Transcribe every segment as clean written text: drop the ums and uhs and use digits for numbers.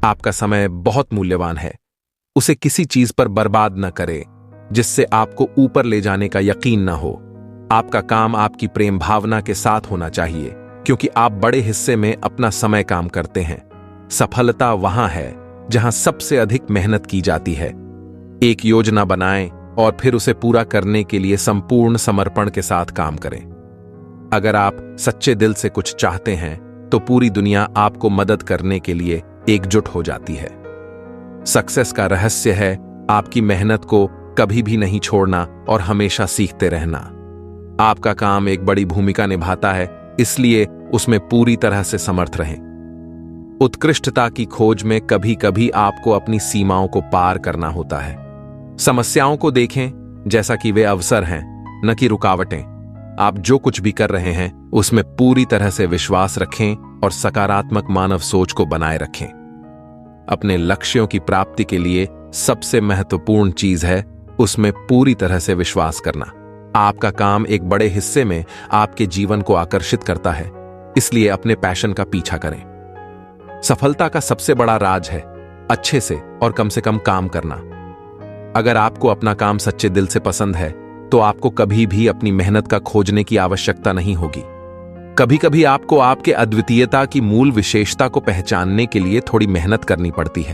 आपका समय बहुत मूल्यवान है। उसे किसी चीज पर बर्बाद न करें जिससे आपको ऊपर ले जाने का यकीन न हो। आपका काम आपकी प्रेम भावना के साथ होना चाहिए, क्योंकि आप बड़े हिस्से में अपना समय काम करते हैं। सफलता वहां है जहां सबसे अधिक मेहनत की जाती है। एक योजना बनाएं और फिर उसे पूरा करने के लिए संपूर्ण समर्पण के साथ काम करें। अगर आप सच्चे दिल से कुछ चाहते हैं तो पूरी दुनिया आपको मदद करने के लिए एकजुट हो जाती है। सक्सेस का रहस्य है आपकी मेहनत को कभी भी नहीं छोड़ना और हमेशा सीखते रहना। आपका काम एक बड़ी भूमिका निभाता है, इसलिए उसमें पूरी तरह से समर्थ रहें। उत्कृष्टता की खोज में कभी कभी आपको अपनी सीमाओं को पार करना होता है। समस्याओं को देखें जैसा कि वे अवसर हैं, न कि रुकावटें। आप जो कुछ भी कर रहे हैं उसमें पूरी तरह से विश्वास रखें और सकारात्मक मानव सोच को बनाए रखें। अपने लक्ष्यों की प्राप्ति के लिए सबसे महत्वपूर्ण चीज है उसमें पूरी तरह से विश्वास करना। आपका काम एक बड़े हिस्से में आपके जीवन को आकर्षित करता है, इसलिए अपने पैशन का पीछा करें। सफलता का सबसे बड़ा राज है अच्छे से और कम से कम काम करना। अगर आपको अपना काम सच्चे दिल से पसंद है तो आपको कभी भी अपनी मेहनत का खोजने की आवश्यकता नहीं होगी। कभी कभी आपको आपके अद्वितीयता की मूल विशेषता को पहचानने के लिए थोड़ी मेहनत करनी पड़ती है।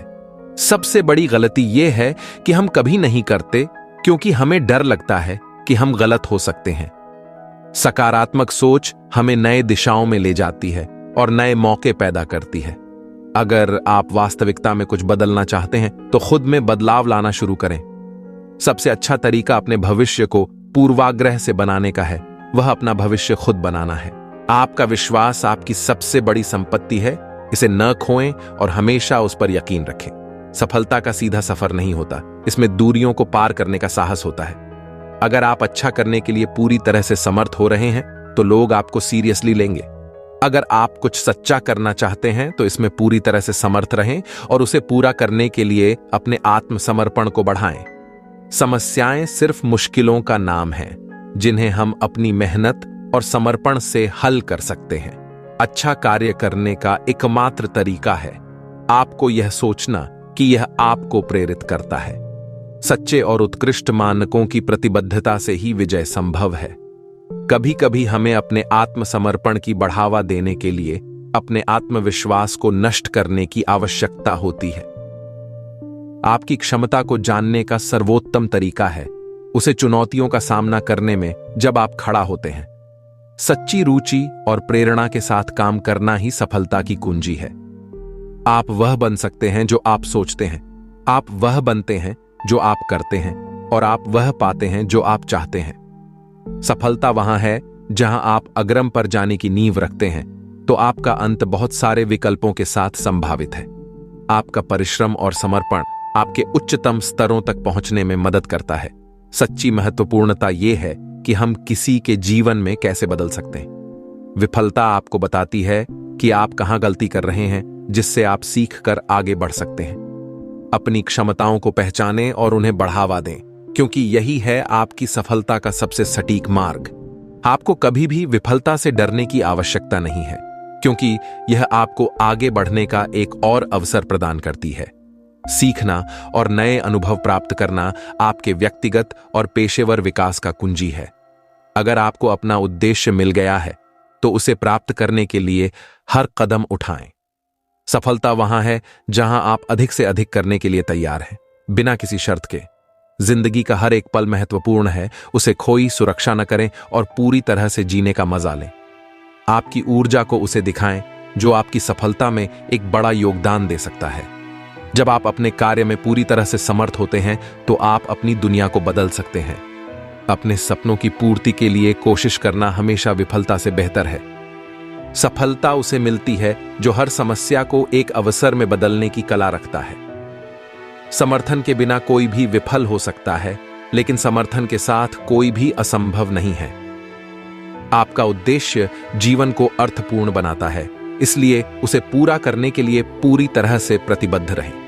सबसे बड़ी गलती यह है कि हम कभी नहीं करते क्योंकि हमें डर लगता है कि हम गलत हो सकते हैं। सकारात्मक सोच हमें नए दिशाओं में ले जाती है और नए मौके पैदा करती है। अगर आप वास्तविकता में कुछ बदलना चाहते हैं तो खुद में बदलाव लाना शुरू करें। सबसे अच्छा तरीका अपने भविष्य को पूर्वाग्रह से बनाने का है, वह अपना भविष्य खुद बनाना है। आपका विश्वास आपकी सबसे बड़ी संपत्ति है, इसे न खोएं और हमेशा उस पर यकीन रखें। सफलता का सीधा सफर नहीं होता, इसमें दूरियों को पार करने का साहस होता है। अगर आप अच्छा करने के लिए पूरी तरह से समर्थ हो रहे हैं तो लोग आपको सीरियसली लेंगे। अगर आप कुछ सच्चा करना चाहते हैं तो इसमें पूरी तरह से समर्थ रहें और उसे पूरा करने के लिए अपने आत्मसमर्पण को बढ़ाएं। समस्याएं सिर्फ मुश्किलों का नाम है जिन्हें हम अपनी मेहनत और समर्पण से हल कर सकते हैं। अच्छा कार्य करने का एकमात्र तरीका है आपको यह सोचना कि यह आपको प्रेरित करता है। सच्चे और उत्कृष्ट मानकों की प्रतिबद्धता से ही विजय संभव है। कभी कभी हमें अपने आत्मसमर्पण की बढ़ावा देने के लिए अपने आत्मविश्वास को नष्ट करने की आवश्यकता होती है। आपकी क्षमता को जानने का सर्वोत्तम तरीका है उसे चुनौतियों का सामना करने में जब आप खड़ा होते हैं। सच्ची रुचि और प्रेरणा के साथ काम करना ही सफलता की कुंजी है। आप वह बन सकते हैं जो आप सोचते हैं, आप वह बनते हैं जो आप करते हैं, और आप वह पाते हैं जो आप चाहते हैं। सफलता वहां है जहां आप अग्रम पर जाने की नींव रखते हैं तो आपका अंत बहुत सारे विकल्पों के साथ संभावित है। आपका परिश्रम और समर्पण आपके उच्चतम स्तरों तक पहुंचने में मदद करता है। सच्ची महत्वपूर्णता यह है कि हम किसी के जीवन में कैसे बदल सकते हैं। विफलता आपको बताती है कि आप कहां गलती कर रहे हैं, जिससे आप सीख कर आगे बढ़ सकते हैं। अपनी क्षमताओं को पहचानें और उन्हें बढ़ावा दें, क्योंकि यही है आपकी सफलता का सबसे सटीक मार्ग। आपको कभी भी विफलता से डरने की आवश्यकता नहीं है, क्योंकि यह आपको आगे बढ़ने का एक और अवसर प्रदान करती है। सीखना और नए अनुभव प्राप्त करना आपके व्यक्तिगत और पेशेवर विकास का कुंजी है। अगर आपको अपना उद्देश्य मिल गया है तो उसे प्राप्त करने के लिए हर कदम उठाएं। सफलता वहां है जहां आप अधिक से अधिक करने के लिए तैयार हैं, बिना किसी शर्त के। जिंदगी का हर एक पल महत्वपूर्ण है, उसे खोई सुरक्षा न करें और पूरी तरह से जीने का मजा लें। आपकी ऊर्जा को उसे दिखाएं जो आपकी सफलता में एक बड़ा योगदान दे सकता है। जब आप अपने कार्य में पूरी तरह से समर्थ होते हैं तो आप अपनी दुनिया को बदल सकते हैं। अपने सपनों की पूर्ति के लिए कोशिश करना हमेशा विफलता से बेहतर है। सफलता उसे मिलती है जो हर समस्या को एक अवसर में बदलने की कला रखता है। समर्थन के बिना कोई भी विफल हो सकता है, लेकिन समर्थन के साथ कोई भी असंभव नहीं है। आपका उद्देश्य जीवन को अर्थपूर्ण बनाता है, इसलिए उसे पूरा करने के लिए पूरी तरह से प्रतिबद्ध रहें।